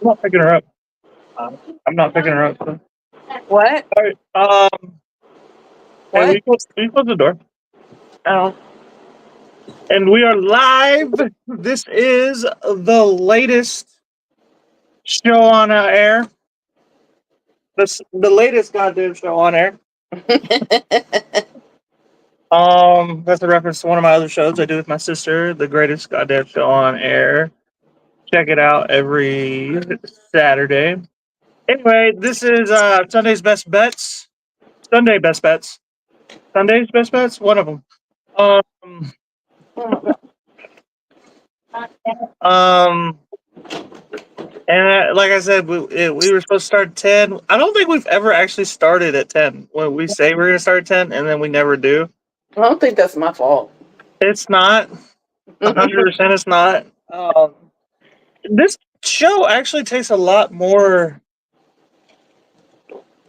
I'm not picking her up. I'm not picking her up. So. What? All right. Hey, What? will you close the door? Oh. And we are live. This is the latest show on air. The latest goddamn show on air. That's a reference to one of my other shows I do with my sister, the greatest goddamn show on air. Check it out every Saturday. Anyway, this is Sunday's best bets. Sunday best bets. Sunday's best bets. One of them. Um, um, and like I said, we were supposed to start at 10. I don't think we've ever actually started at 10. When we say we're gonna start at 10, and then we never do. I don't think that's my fault. It's not 100%. It's not. This show actually takes a lot more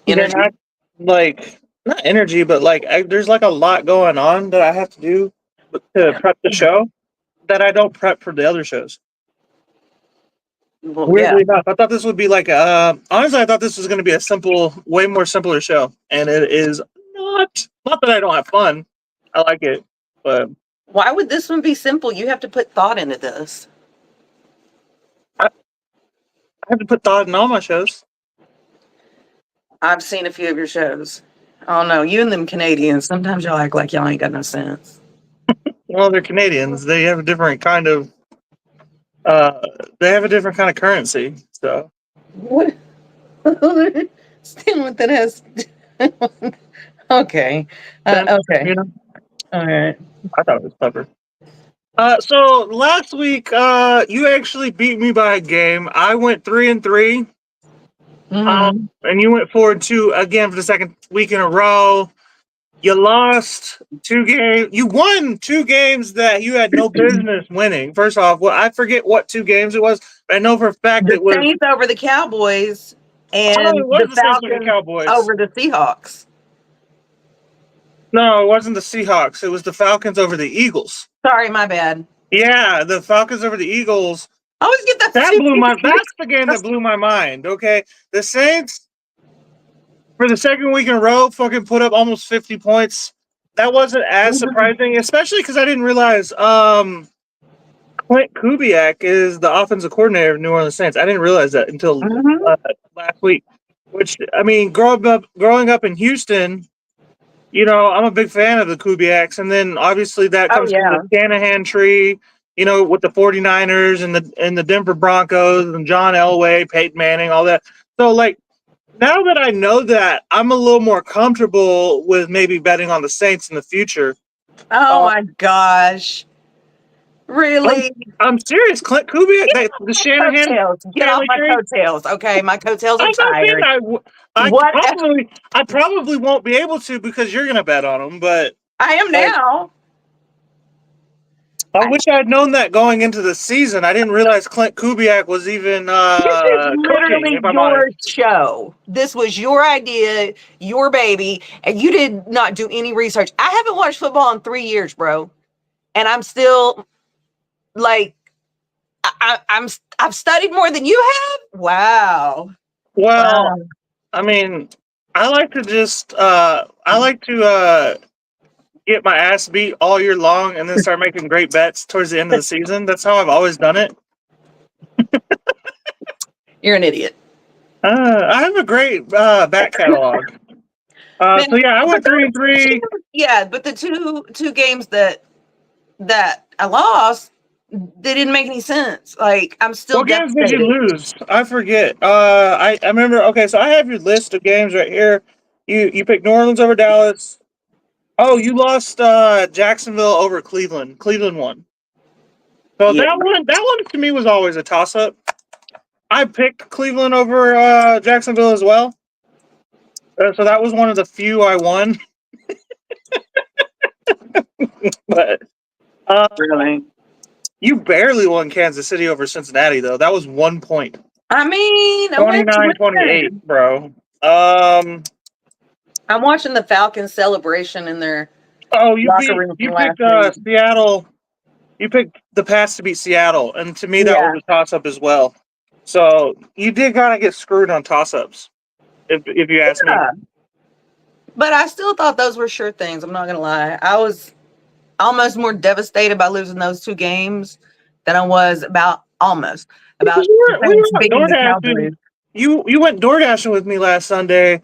Energy. than I like. Not energy, but like there's like a lot going on that I have to do to prep the show that I don't prep for the other shows. Well, yeah. Weirdly enough, I thought this would be like honestly, I thought this was going to be a simple, way more simpler show, and it is not. Not that I don't have fun, I like it, but Why would this one be simple? You have to put thought into this. I have to put thought in all my shows. I've seen a few of your shows. Oh no, you and them Canadians. Sometimes y'all act like y'all ain't got no sense. Well, they're Canadians; they have a different kind of they have a different kind of currency. So What? Still, that has. Okay. Okay. you know, All right. I thought it was clever. So last week, you actually beat me by a game. I went 3-3. Mm-hmm. And you went 4-2 again for the second week in a row. You lost 2 games. You won 2 games that you had no business winning. First off, well, I forget what 2 games it was, but I know for a fact The it was. Saints over the Cowboys Oh, and it was the the Saints with the Falcons Cowboys. over the Seahawks. No, it wasn't the Seahawks. It was the Falcons over the Eagles. Sorry, my bad. Yeah, the Falcons over the Eagles. I always get that That two blew my. games. That's the game that blew my mind. Okay, the Saints for the second week in a row fucking put up almost 50 points. That wasn't as surprising, especially because I didn't realize Clint Kubiak is the offensive coordinator of New Orleans Saints. I didn't realize that until Mhm. last week. Which I mean, growing up in Houston, I'm a big fan of the Kubiaks, and then obviously that Oh comes from the yeah. Shanahan tree. With the 49ers and the Denver Broncos and John Elway, Peyton Manning, all that. So like now that I know that, I'm a little more comfortable with maybe betting on the Saints in the future. Oh Uh, my gosh. I'm, Really? I'm serious. Clint Kubiak, the Shanahan Coattails. Get off family my tree. coattails. Okay, my coattails are I'm not saying tired. I What I probably won't be able to because you're gonna bet on them. But I am like, now. I I, wish I had known that going into the season. I didn't realize Clint Kubiak was even this is coaching. literally If I'm honest, your show. This was your idea, your baby, and you did not do any research. I haven't watched football in 3 years, bro, and I'm still like I've studied more than you have. Wow. well, Wow. I mean, I like to get my ass beat all year long and then start making great bets towards the end of the season. That's how I've always done it. You're an idiot. I have a great back catalog. Man, So yeah, I but went three and those three. yeah, but the two games that I lost, they didn't make any sense. Like I'm still What games did you devastated. lose? I forget. I remember. Okay, so I have your list of games right here. You picked New Orleans over Dallas. Oh, you lost Jacksonville over Cleveland. Cleveland won. So Yeah. that one to me was always a toss up. I picked Cleveland over Jacksonville as well. So that was one of the few I won. But Really? you barely won Kansas City over Cincinnati though. That was 1 point. I mean, a win's a 29-28, win. bro. I'm watching the Falcons celebration in their Oh, locker room you from picked last week. Seattle. You picked the Pats to beat Seattle, and to me that was Yeah. a toss up as well. So you did kind of get screwed on toss-ups, if you ask me. Yeah. But I still thought those were sure things. I'm not gonna lie. I was almost more devastated by losing those 2 games than I was about Because the we were Saints out beating the DoorDashing. Cowboys. You went DoorDashing with me last Sunday,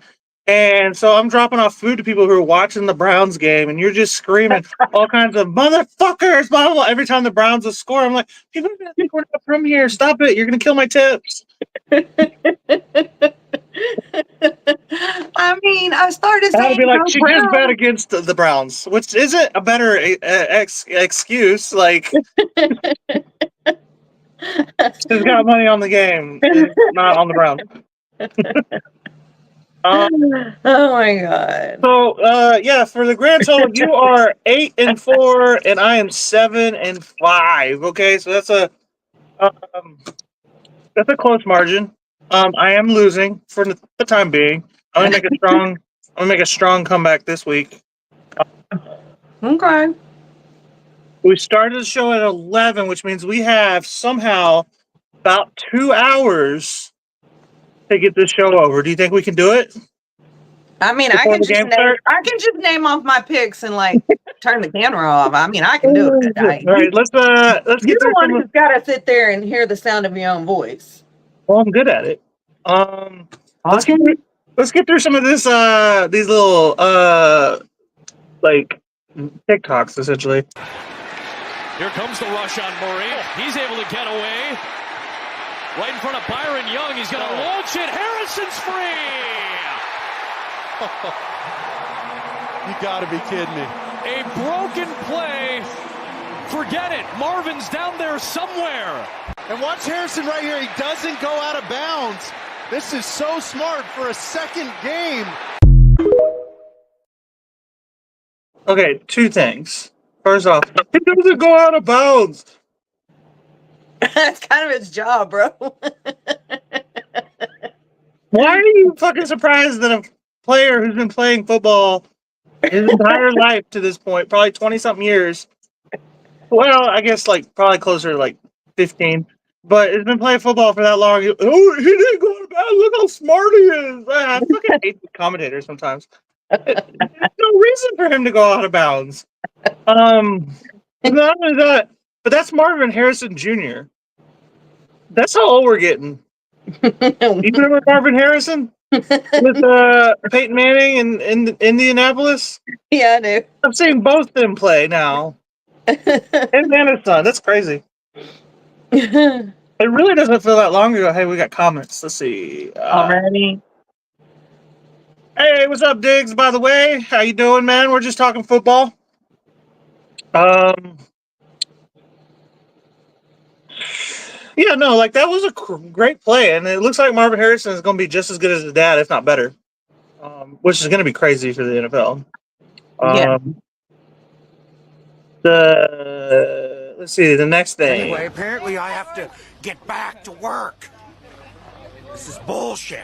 and so I'm dropping off food to people who are watching the Browns game, and you're just screaming all kinds of motherfuckers, blah blah blah. Every time the Browns will score, I'm like, people are gonna think we're not from here. Stop it! You're gonna kill my tips. I mean, I started I had to saying be like, go she just bet Browns. against the Browns, which isn't a better excuse. Like, she's got money on the game, it's not on the Browns. Oh my god. So, yeah, for the grand total, you are 8-4, and I am 7-5. Okay, so um, that's a close margin. I am losing for the time being. I'm gonna make a strong comeback this week. Okay. We started the show at 11, which means we have somehow about 2 hours to get this show over. Do you think we can do it I mean, before the game starts? I can just name off my picks and like turn the camera off. I mean, I can do it. All right, let's You're get the through one some. who's got to sit there and hear the sound of your own voice. Well, I'm good at it. Let's get through some of this. These little like TikToks essentially. Here comes the rush on Murray. He's able to get away. Right in front of Byron Young. He's going to launch it. Harrison's free. You got to be kidding me. A broken play. Forget it. Marvin's down there somewhere. And watch Harrison right here. He doesn't go out of bounds. This is so smart for a second game. Okay, 2 things. First off, it doesn't go out of bounds. That's kind of his job, bro. Why are you fucking surprised that a player who's been playing football his entire life to this point, probably 20-something years, well, I guess like probably closer to like 15, but has been playing football for that long. Oh, he didn't go out of bounds. Look how smart he is. I fucking hate the commentators sometimes. There's no reason for him to go out of bounds. Not only that, but that's Marvin Harrison Jr. That's how old we're getting. You remember Marvin Harrison with Peyton Manning in Indianapolis? Yeah, I do. I've seen both of them play now. And his son. That's crazy. It really doesn't feel that long ago. Hey, we got comments. Let's see. Already. Hey, what's up, Diggs? By the way, how you doing, man? We're just talking football. Yeah, no, like that was a great play, and it looks like Marvin Harrison is going to be just as good as his dad, if not better. Which is going to be crazy for the NFL. Yeah. Let's see the next thing. Anyway, apparently I have to get back to work. This is bullshit.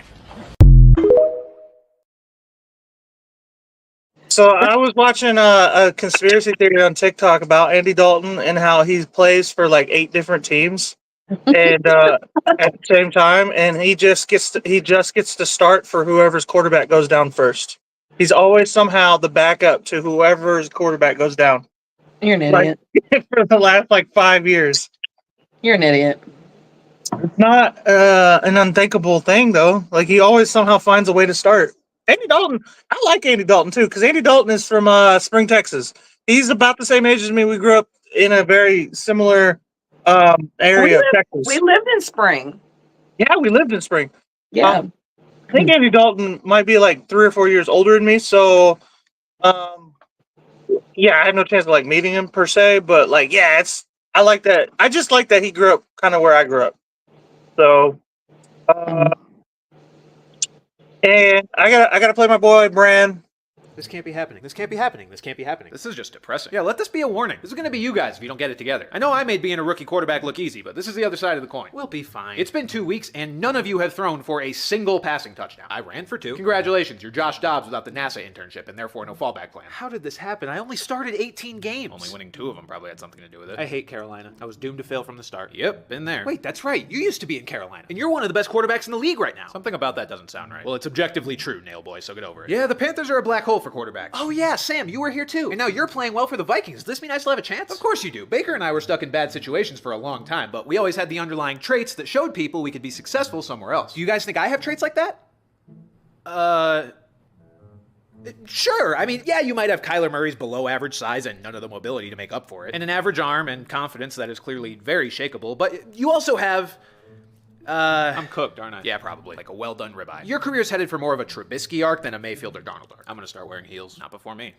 So I was watching a conspiracy theory on TikTok about Andy Dalton and how he plays for like 8 different teams, and at the same time, and he just gets to start for whoever's quarterback goes down first. He's always somehow the backup to whoever's quarterback goes down. You're an idiot. Like, for the last like 5 years. You're an idiot. It's not an unthinkable thing though. Like he always somehow finds a way to start. Andy Dalton, I like Andy Dalton too, because Andy Dalton is from Spring, Texas. He's about the same age as me. We grew up in a very similar area of Texas. We lived in Spring. Yeah, we lived in Spring. Yeah. I think Andy Dalton might be like 3 or 4 years older than me, so yeah, I had no chance of like meeting him per se, but like yeah, I like that. I just like that he grew up kind of where I grew up. So and I gotta play my boy Bran. This can't be happening. This can't be happening. This can't be happening. This is just depressing. Yeah, let this be a warning. This is going to be you guys if you don't get it together. I know I made being a rookie quarterback look easy, but this is the other side of the coin. We'll be fine. It's been 2 weeks, and none of you have thrown for a single passing touchdown. I ran for 2. Congratulations, you're Josh Dobbs without the NASA internship, and therefore no fallback plan. How did this happen? I only started 18 games. Only winning 2 of them probably had something to do with it. I hate Carolina. I was doomed to fail from the start. Yep, been there. Wait, that's right. You used to be in Carolina, and you're one of the best quarterbacks in the league right now. Something about that doesn't sound right. Well, it's objectively true, Nail Boy, so get over it. Yeah, the Panthers are a black hole for quarterbacks. Oh yeah, Sam, you were here too. And now you're playing well for the Vikings. Does this mean I still have a chance? Of course you do. Baker and I were stuck in bad situations for a long time, but we always had the underlying traits that showed people we could be successful somewhere else. Do you guys think I have traits like that? Sure. I mean, yeah, you might have Kyler Murray's below average size and none of the mobility to make up for it, and an average arm and confidence that is clearly very shakeable, but you also have... I'm cooked, aren't I? Yeah, probably. Like a well-done ribeye. Your career's headed for more of a Trubisky arc than a Mayfield or Darnold arc. I'm gonna start wearing heels. Not before me.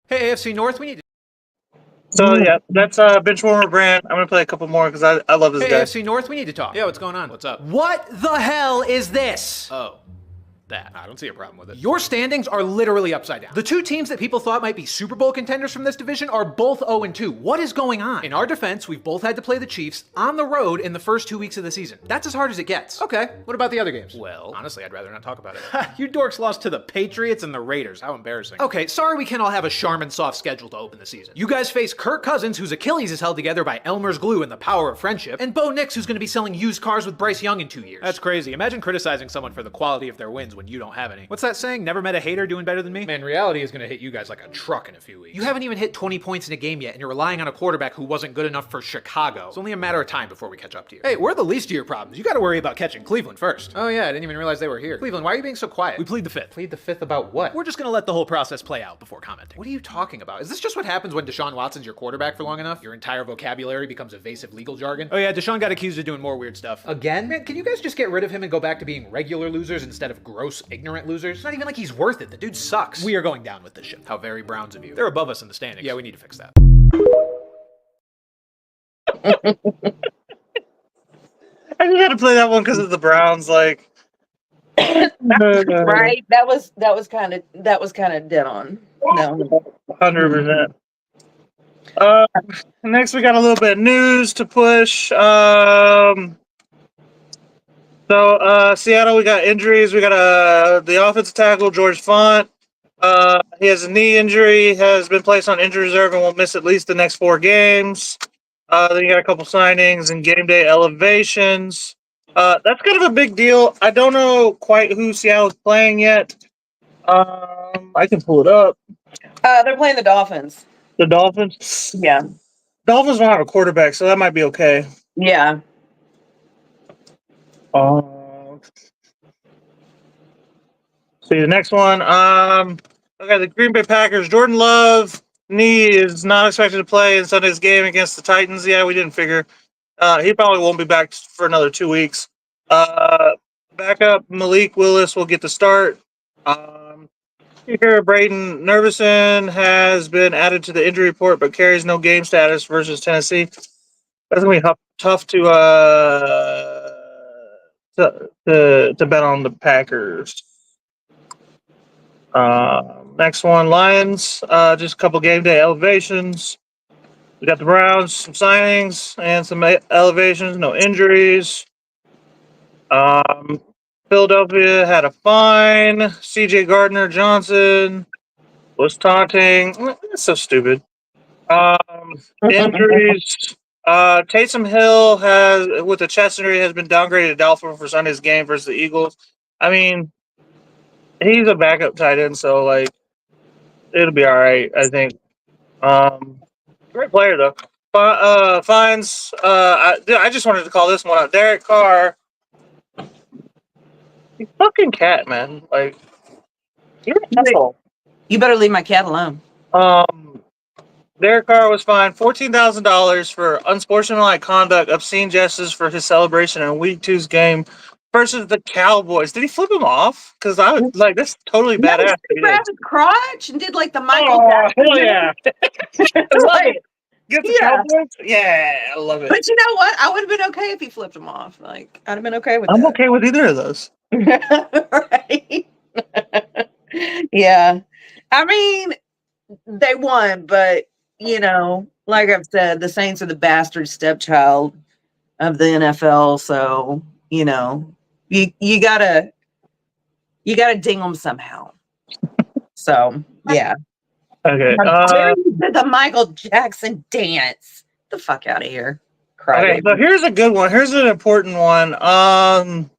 Hey, AFC North, we need to... So yeah, that's Benchwarmer Brand. I'm gonna play a couple more because I love this Hey, guy. AFC North, we need to talk. Yeah, what's going on? What's up? What the hell is this? Oh. That. I don't see a problem with it. Your standings are literally upside down. The 2 teams that people thought might be Super Bowl contenders from this division are both 0-2. What is going on? In our defense, we've both had to play the Chiefs on the road in the first 2 weeks of the season. That's as hard as it gets. Okay, what about the other games? Well, honestly, I'd rather not talk about it. You dorks lost to the Patriots and the Raiders. How embarrassing. Okay, sorry we can't all have a Charmin soft schedule to open the season. You guys face Kirk Cousins, whose Achilles is held together by Elmer's glue and the power of friendship, and Bo Nix, who's going to be selling used cars with Bryce Young in 2 years. That's crazy. Imagine criticizing someone for the quality of their wins when you don't have any. What's that saying? Never met a hater doing better than me? Man, reality is going to hit you guys like a truck in a few weeks. You haven't even hit 20 points in a game yet, and you're relying on a quarterback who wasn't good enough for Chicago. It's only a matter of time before we catch up to you. Hey, we're the least of your problems. You got to worry about catching Cleveland first. Oh yeah, I didn't even realize they were here. Cleveland, why are you being so quiet? We plead the fifth. Plead the fifth about what? We're just going to let the whole process play out before commenting. What are you talking about? Is this just what happens when Deshaun Watson's your quarterback for long enough? Your entire vocabulary becomes evasive legal jargon? Oh yeah, Deshaun got accused of doing more weird stuff. Again? Man, can you guys just get rid of him and go back to being regular losers instead of gross, ignorant losers? It's not even like he's worth it. The dude sucks. We are going down with this shit. How very Browns of you. They're above us in the standings. Yeah, we need to fix that. I just had to play that one because of the Browns. Like, Right? That was kind of dead on. No. 100%. Next, we got a little bit of news to push. So Seattle, we got injuries. We got the offensive tackle, George Font. He has a knee injury, has been placed on injury reserve and will miss at least the next 4 games. Then you got a couple signings and game day elevations. That's kind of a big deal. I don't know quite who Seattle's playing yet. I can pull it up. They're playing the Dolphins. The Dolphins? Yeah. Dolphins don't have a quarterback, so that might be okay. Yeah. See the next one. Okay, the Green Bay Packers. Jordan Love knee is not expected to play in Sunday's game against the Titans. Yeah, we didn't figure. He probably won't be back for another 2 weeks. Backup Malik Willis will get the start. Kicker Braden Nervison has been added to the injury report, but carries no game status versus Tennessee. That's gonna be tough to bet on the Packers. Next one, Lions. Just a couple game day elevations. We got the Browns, some signings and some elevations. No injuries. Philadelphia had a fine. C.J. Gardner-Johnson was taunting. That's so stupid. Injuries. Taysom Hill has, with a chest injury, has been downgraded to doubtful for Sunday's game versus the Eagles. I mean, he's a backup tight end, so like it'll be all right, I think. Great player though. Fines. I just wanted to call this one out. Derek Carr. You fucking cat, man. Like, you're an asshole. You better leave my cat alone. Derek Carr was fined $14,000 for unsportsmanlike conduct, obscene gestures for his celebration in Week 2's game versus the Cowboys. Did he flip him off? Because I was like, that's totally badass. He grabbed his crotch and did like the Michael Jackson. Jackson. Yeah. Get the Cowboys? Yeah, I love it. But you know what? I would have been okay if he flipped him off. Like, I'd have been okay with that. I'm okay with either of those. Right? Yeah. I mean, they won, but like I've said, the Saints are the bastard stepchild of the NFL. So, you gotta ding them somehow. So yeah. Okay. How dare you do the Michael Jackson dance? Get the fuck out of here. Okay. Crybaby. So here's a good one. Here's an important one.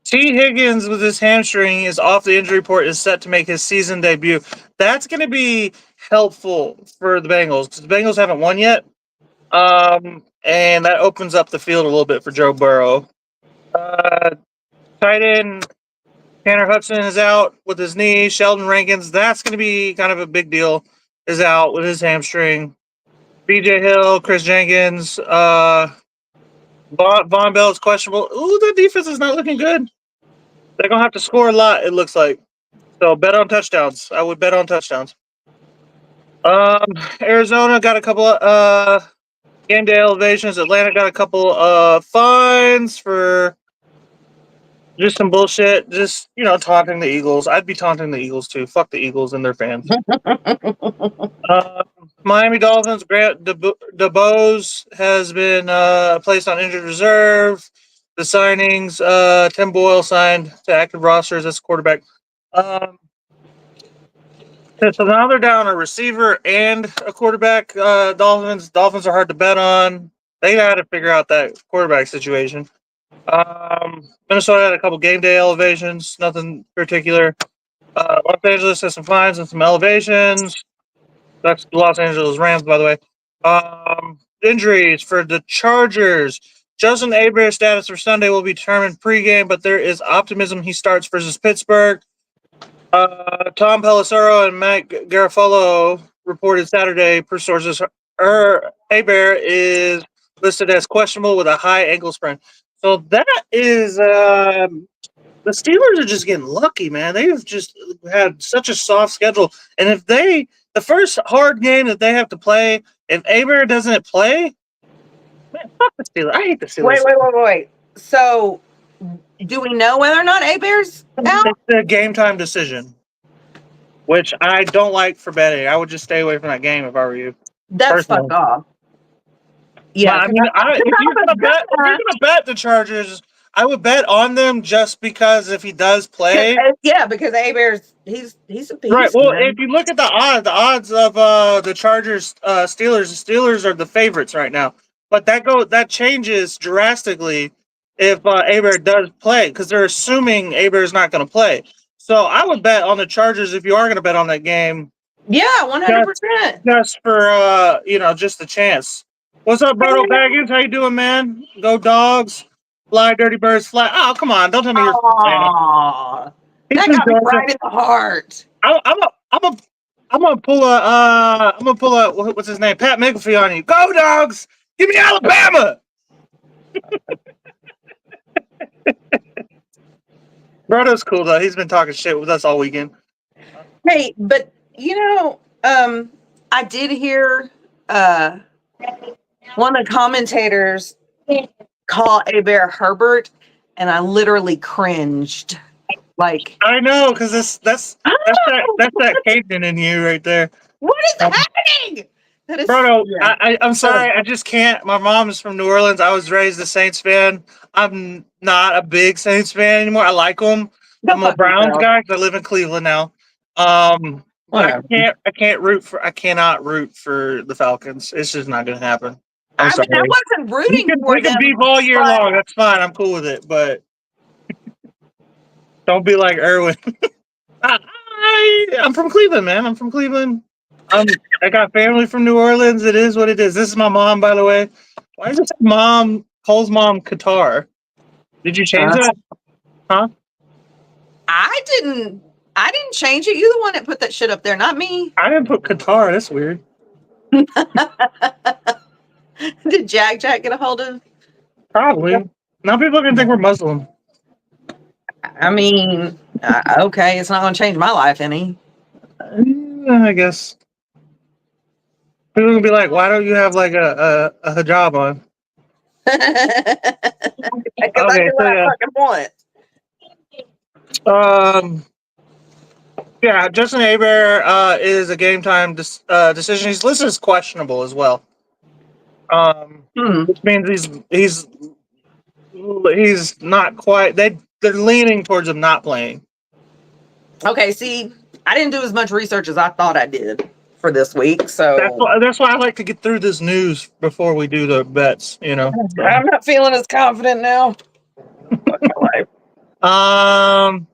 T. Higgins with his hamstring is off the injury report, is set to make his season debut. That's going to be helpful for the Bengals because the Bengals haven't won yet. And that opens up the field a little bit for Joe Burrow. Tight end Tanner Hudson is out with his knee. Sheldon Rankins, that's going to be kind of a big deal, is out with his hamstring. BJ Hill, Chris Jenkins, Von Bell is questionable. Ooh, the defense is not looking good. They're going to have to score a lot, it looks like. So bet on touchdowns. I would bet on touchdowns. Arizona got a couple of game day elevations. Atlanta got a couple of fines for just some bullshit. Just, taunting the Eagles. I'd be taunting the Eagles too. Fuck the Eagles and their fans. Miami Dolphins, Grant DeBose has been placed on injured reserve. The signings, Tim Boyle signed to active rosters as quarterback. So now they're down a receiver and a quarterback. Dolphins are hard to bet on. They got to figure out that quarterback situation. Minnesota had a couple game day elevations, nothing particular. Los Angeles has some fines and some elevations. That's the Los Angeles Rams, by the way. Injuries for the Chargers. Justin Herbert status for Sunday will be determined pregame, but there is optimism he starts versus Pittsburgh. Tom Pelissero and Matt Garafolo reported Saturday per sources. Herbert is listed as questionable with a high ankle sprain. So that is the Steelers are just getting lucky, man. They've just had such a soft schedule, and if the first hard game that they have to play, if Herbert doesn't play, man, fuck the Steelers. I hate the Steelers. Wait. So, do we know whether or not Hebert's out? It's a game time decision, which I don't like for betting. I would just stay away from that game if I were you. That's Personally. fuck off. Yeah, I mean, if you're gonna bet the Chargers, I would bet on them just because if he does play, because Hebert's he's a beast. right. Well, man. if you look at the odds of the Chargers Steelers, the Steelers are the favorites right now. But that changes drastically if Herbert does play because they're assuming Herbert is not going to play. So I would bet on the Chargers if you are going to bet on that game. Yeah, 100%. Just for just a chance. What's up, Berto Baggins? How you doing, man? Go Dogs. Fly, Dirty Birds, fly. Oh, come on. Don't tell me you're Aww. That got me right in the heart. I'm gonna pull a what's his name? Pat McAfee on you. Go Dogs! Give me Alabama! Berto's cool though. He's been talking shit with us all weekend. Hey, but I did hear one of the commentators call Herbert Herbert, and I literally cringed. Like, I know, because that's that Cajun in you right there. What is happening? That is, Berto, I'm sorry, I just can't. My mom is from New Orleans. I was raised a Saints fan. I'm not a big Saints fan anymore. I like them. I'm a Browns guy because I live in Cleveland now. I cannot root for the Falcons. It's just not going to happen. I wasn't rooting for them. We can beef all year long. That's fine. I'm cool with it, but don't be like Erwin. I'm from Cleveland, man. I'm from Cleveland. I got family from New Orleans. It is what it is. This is my mom, by the way. Why is it Cole's mom, Qatar? Did you change that? Huh? I didn't change it. You're the one that put that shit up there, not me. I didn't put Qatar. That's weird. Did Jack get a hold of? Probably. Now people are gonna think we're Muslim. I mean, okay, it's not gonna change my life any. I guess. People are gonna be like, "Why don't you have like a hijab on?" Because I do what I fucking want. Yeah, Justin Hebert is a game time decision. He's listed as questionable as well. Which means he's not quite. They're leaning towards him not playing. Okay, see, I didn't do as much research as I thought I did for this week, so That's why I like to get through this news before we do the bets. You know, I'm not feeling as confident now. Fuck my life.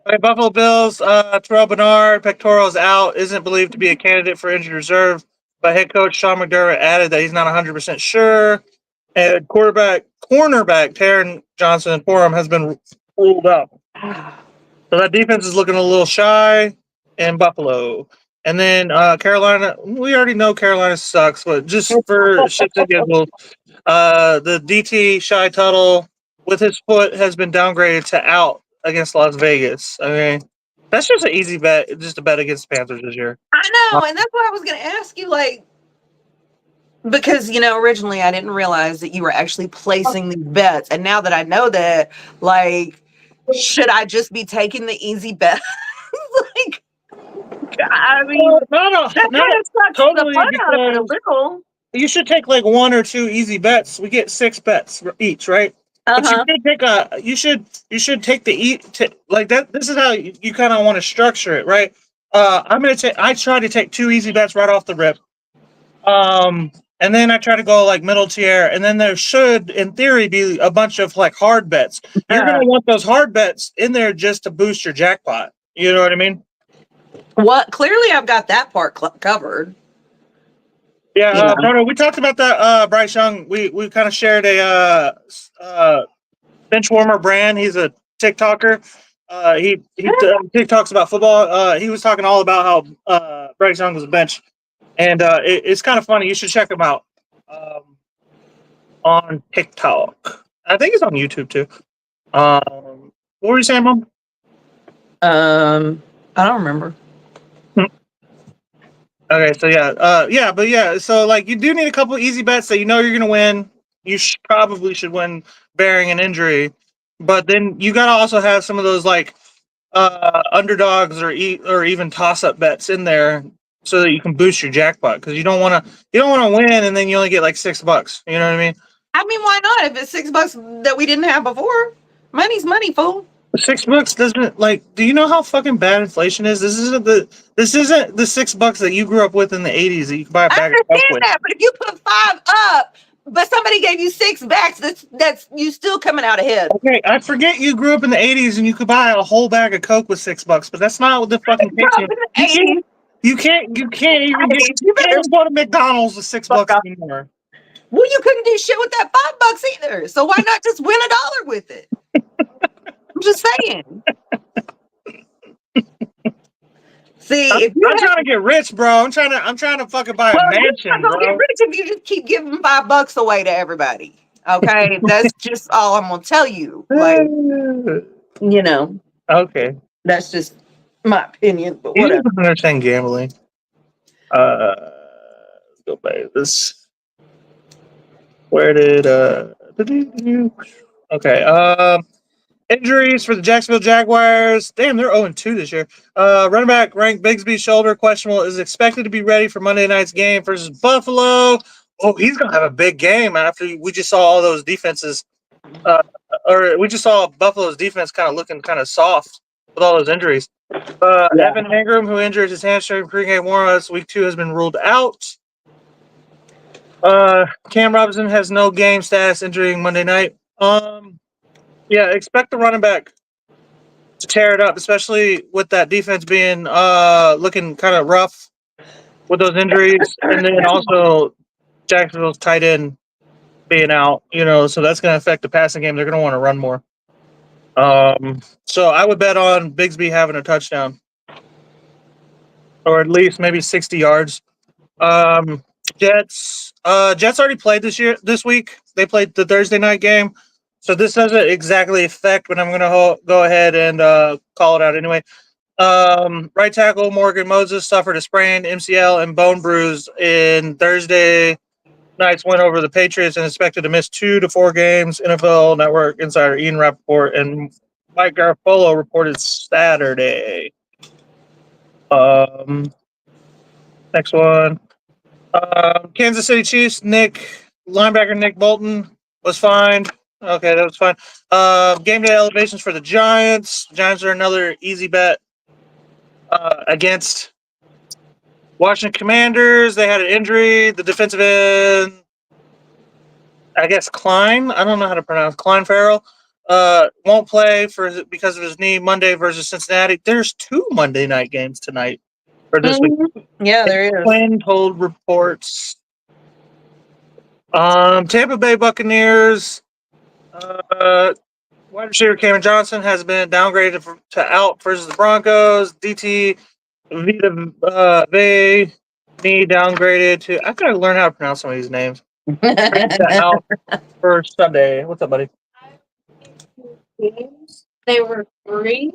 Okay, Buffalo Bills, Terrell Bernard, pectoral is out, isn't believed to be a candidate for injured reserve, but head coach Sean McDermott added that he's not 100% sure. And cornerback Taron Johnson Forum has been ruled out. So that defense is looking a little shy in Buffalo. And then Carolina, we already know Carolina sucks, but just for shits and giggles, the DT Shy Tuttle with his foot has been downgraded to out against Las Vegas. I mean, that's just an easy bet, just a bet against the Panthers this year. I know, and that's what I was going to ask you, like, because, you know, originally I didn't realize that you were actually placing these bets. And now that I know that, like, should I just be taking the easy bet? Like, I mean, that kind of sucks totally, the fun out of it a because little. you should take like 1 or 2 easy bets. We get 6 bets each, right? But you should take like that. This is how you kind of want to structure it, right? I try to take 2 easy bets right off the rip. And then I try to go like middle tier, and then there should, in theory, be a bunch of like hard bets. You're gonna want those hard bets in there just to boost your jackpot. You know what I mean? What? Clearly, I've got that part covered. Yeah, Bruno, we talked about that. Bryce Young, we kind of shared a bench warmer brand. He's a TikToker. He TikToks about football. He was talking all about how Bryce Young was a bench, and it's kind of funny. You should check him out on TikTok. I think it's on YouTube too. What were you saying, Mom? I don't remember. Okay, so so like you do need a couple easy bets that you know you're gonna win. You probably should win, bearing an injury, but then you gotta also have some of those like underdogs or even toss up bets in there so that you can boost your jackpot, because you don't want to win and then you only get like $6. You know what I mean? I mean, why not? If it's $6 that we didn't have before, money's money, fool. $6 doesn't, like, do you know how fucking bad inflation is? This isn't the $6 that you grew up with in the 80s that you could buy a bag of Coke with. That, but if you put 5 up, but somebody gave you $6, that's you still coming out ahead. Okay, I forget you grew up in the 80s and you could buy a whole bag of Coke with $6, but that's not what the fucking case is. You can't even go to McDonald's with $6 anymore. Well, you couldn't do shit with that $5 either. So why not just win $1 with it? I'm just saying. See, I'm trying to get rich, bro. I'm trying to fucking buy a mansion, bro. Get rich if you just keep giving $5 away to everybody. Okay, that's just all I'm gonna tell you. Like, you know. Okay. That's just my opinion. But You whatever. don't understand gambling. Let's go back. This. Where did okay. Injuries for the Jacksonville Jaguars. Damn, they're 0-2 this year. Running back ranked Bigsby's shoulder questionable, is expected to be ready for Monday night's game versus Buffalo. Oh, he's going to have a big game after we just saw all those defenses. Or we just saw Buffalo's defense kind of looking kind of soft with all those injuries. Evan Ingram, who injured his hamstring pregame warmups, week 2 has been ruled out. Cam Robinson has no game status entering Monday night. Yeah, expect the running back to tear it up, especially with that defense being looking kind of rough with those injuries, and then also Jacksonville's tight end being out. You know, so that's going to affect the passing game. They're going to want to run more. So I would bet on Bigsby having a touchdown, or at least maybe 60 yards. Jets already played this week. They played the Thursday night game. So this doesn't exactly affect, but I'm going to go ahead and call it out anyway. Right tackle Morgan Moses suffered a sprained MCL and bone bruise in Thursday night's win over the Patriots and expected to miss 2 to 4 games. NFL Network insider Ian Rappaport and Mike Garafolo reported Saturday. Next one. Kansas City Chiefs. Linebacker Nick Bolton was fined. Okay, that was fine. Game day elevations for the Giants. Giants are another easy bet against Washington Commanders. They had an injury. The defensive end, I guess Klein. I don't know how to pronounce Klein Farrell. Won't play because of his knee Monday versus Cincinnati. There's 2 Monday night games tonight for this week. Yeah, there is. Quinn told reports. Tampa Bay Buccaneers. Wide receiver Cameron Johnson has been downgraded to out versus the Broncos. DT Vita Vey knee downgraded to. I gotta learn how to pronounce some of these names. Out for Sunday. What's up, buddy? They were 3.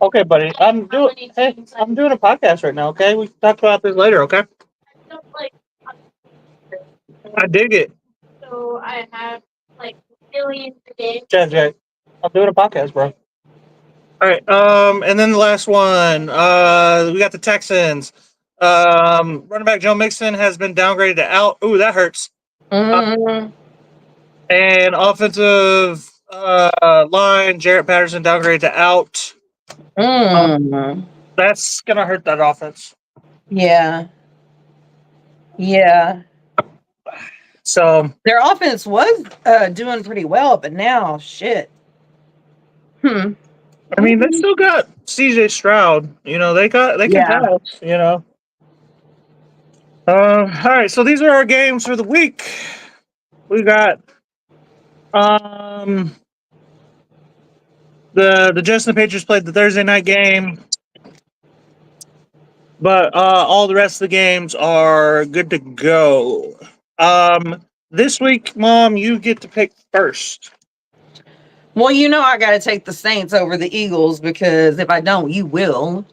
Okay, buddy. I'm doing a podcast right now. Okay, we can talk about this later. Okay. Don't like. I dig it. So I have like millions of games. Jay. I'm doing a podcast, bro. All right. And then the last one. We got the Texans. Running back Joe Mixon has been downgraded to out. Ooh, that hurts. Mhm. And offensive line Jarrett Patterson downgraded to out. That's gonna hurt that offense. Yeah. So Their offense was doing pretty well, but now shit. I mean, they still got CJ Stroud. You know, they can pass. You know. All right. So these are our games for the week. We got the Jets and the Patriots played the Thursday night game, but all the rest of the games are good to go. This week, Mom, you get to pick first. Well, you know I got to take the Saints over the Eagles because if I don't, you will.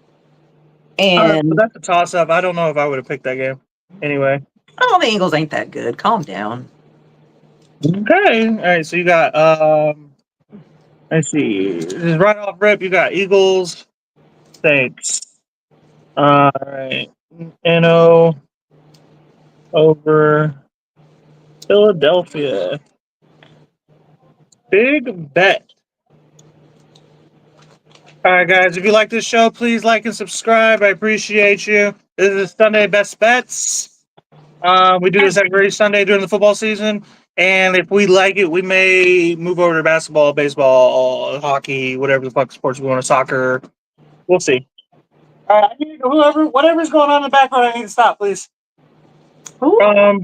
And But that's a toss-up. I don't know if I would have picked that game. Anyway. oh, the Eagles ain't that good. Calm down. Okay. All right. So you got let's see. This is right off rip. You got Eagles, Saints. All right. NO over Philadelphia. Big bet. All right, guys. If you like this show, please like and subscribe. I appreciate you. This is Sunday Best Bets. We do this every Sunday during the football season. And if we like it, we may move over to basketball, baseball, hockey, whatever the fuck sports we want to, soccer. We'll see. All right, I need to, whatever's going on in the background, I need to stop, please. All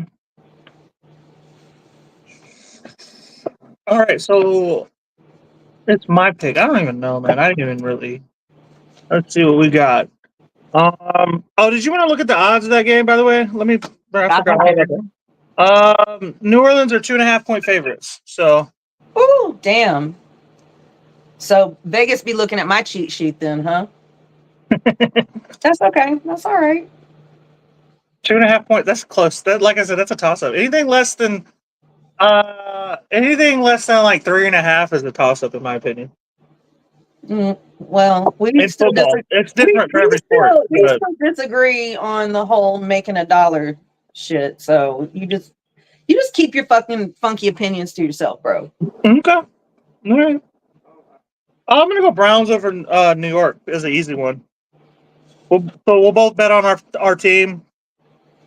right, so it's my pick. I don't even know, man. I didn't even really. Let's see what we got. Oh, did you want to look at the odds of that game, by the way? Let me. I forgot all about that. New Orleans are 2.5-point favorites. So. Oh, damn. So Vegas be looking at my cheat sheet then, huh? That's okay. That's all right. 2.5 points. That's close. That, like I said, that's a toss-up. Anything less than like 3.5 is a toss-up, in my opinion. Well, It's football. It's different for every sport. We still disagree on the whole making a dollar shit. So you just keep your fucking funky opinions to yourself, bro. Okay. All right. I'm gonna go Browns over New York as an easy one. We'll both bet on our team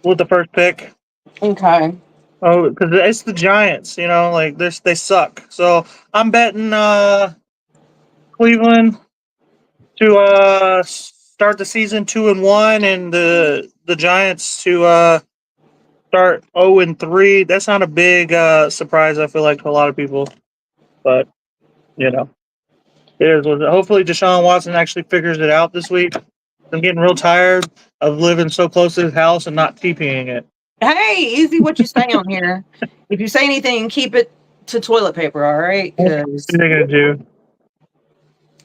with the first pick. Okay. Oh, because it's the Giants. You know, like they suck. So I'm betting Cleveland to start the season 2-1, and the Giants to start 0-3. That's not a big surprise, I feel like, to a lot of people, but you know, it is. Hopefully, Deshaun Watson actually figures it out this week. I'm getting real tired of living so close to his house and not TPing it. Hey, easy what you say on here. If you say anything, keep it to toilet paper, all right? Because What are they gonna do?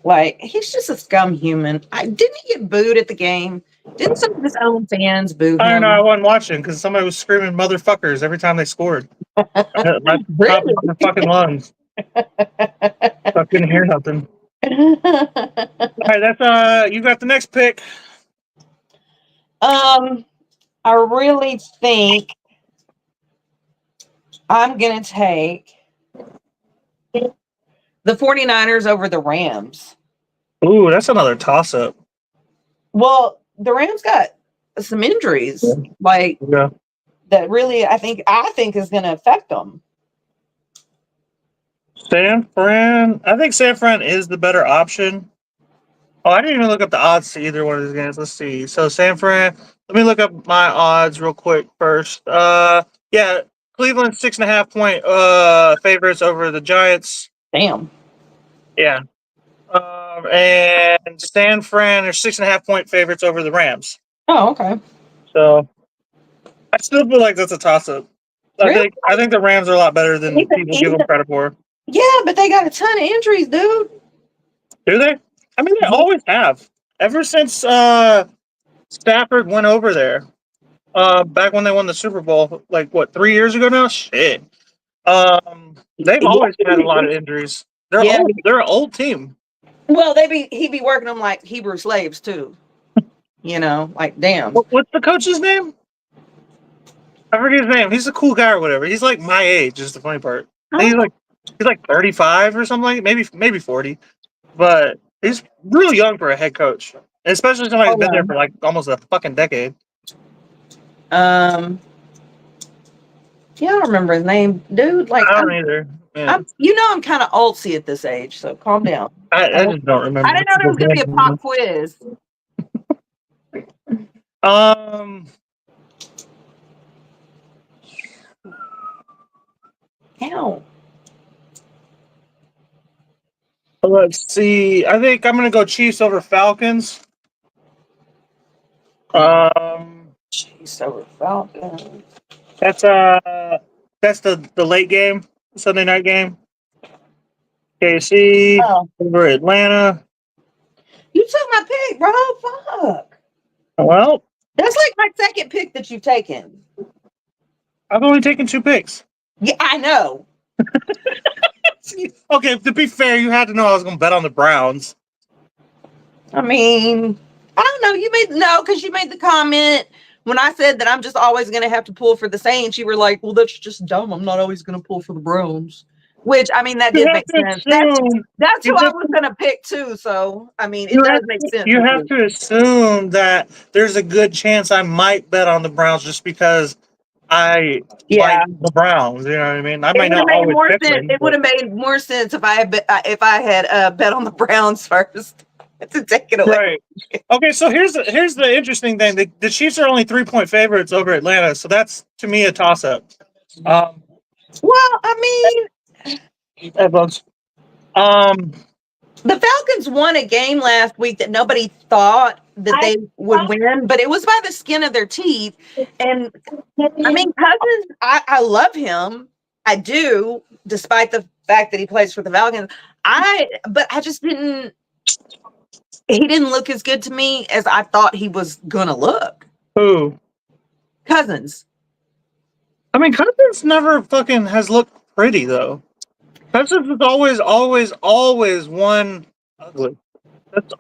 like he's just a scum human. Didn't he get booed at the game? Didn't some of his own fans boo him? I don't know. I wasn't watching because somebody was screaming "motherfuckers" every time they scored. My top of my fucking lungs. I couldn't hear nothing. All right, that's you got the next pick. I really think I'm going to take the 49ers over the Rams. Ooh, that's another toss-up. Well, the Rams got some injuries, like Yeah. that really I think is going to affect them. San Fran. I think San Fran is the better option. Oh, I didn't even look up the odds to either one of these games. Let's see. So San Fran. Let me look up my odds real quick first. Yeah, Cleveland 6.5 point favorites over the Giants. Damn. Yeah. And San Fran are 6.5 point favorites over the Rams. Oh, okay. So I still feel like that's a toss up. Really? I think the Rams are a lot better than people give them credit for. Yeah, but they got a ton of injuries, dude. Do they? I mean, they always have. Ever since Stafford went over there, back when they won the Super Bowl, like what, 3 years ago now? Shit. They've always had a lot of injuries. They're Yeah. old. They're an old team. Well, he be working them like Hebrew slaves too. You know, like damn. What's the coach's name? I forget his name. He's a cool guy or whatever. He's like my age. Is the funny part. He's like 35 or something like maybe 40, but he's really young for a head coach, especially somebody who's been there for like almost a fucking decade. Yeah, I don't remember his name, dude. Like I don't either. Yeah. I'm kind of oldsy at this age, so calm down. I just don't remember. I didn't know there was gonna be a pop quiz. Ow. Let's see. I think I'm gonna go Chiefs over Falcons. Chiefs over Falcons. That's the late game, Sunday night game. KC over Atlanta. You took my pick, bro. Fuck. Well, that's like my second pick that you've taken. I've only taken 2 picks. Yeah, I know. Okay, to be fair, you had to know I was going to bet on the Browns. I mean, I don't know. Because you made the comment when I said that I'm just always going to have to pull for the Saints. You were like, well, that's just dumb. I'm not always going to pull for the Browns. Which, I mean, that did make sense. That's who I was going to pick too. So, I mean, it does make sense. You have to assume that there's a good chance I might bet on the Browns just because I like the Browns. You know what I mean? I might not always pick them. It would have made more sense if I had bet on the Browns first to take it away. Right. Okay, so here's the interesting thing. The Chiefs are only 3-point favorites over Atlanta, so that's to me a toss up. Well, I mean, the Falcons won a game last week that nobody thought that they would win, but it was by the skin of their teeth. And I mean, Cousins, I love him. I do, despite the fact that he plays for the Falcons. But I just didn't. He didn't look as good to me as I thought he was gonna look. Who? Cousins. I mean, Cousins never fucking has looked pretty though. Cousins is always one ugly.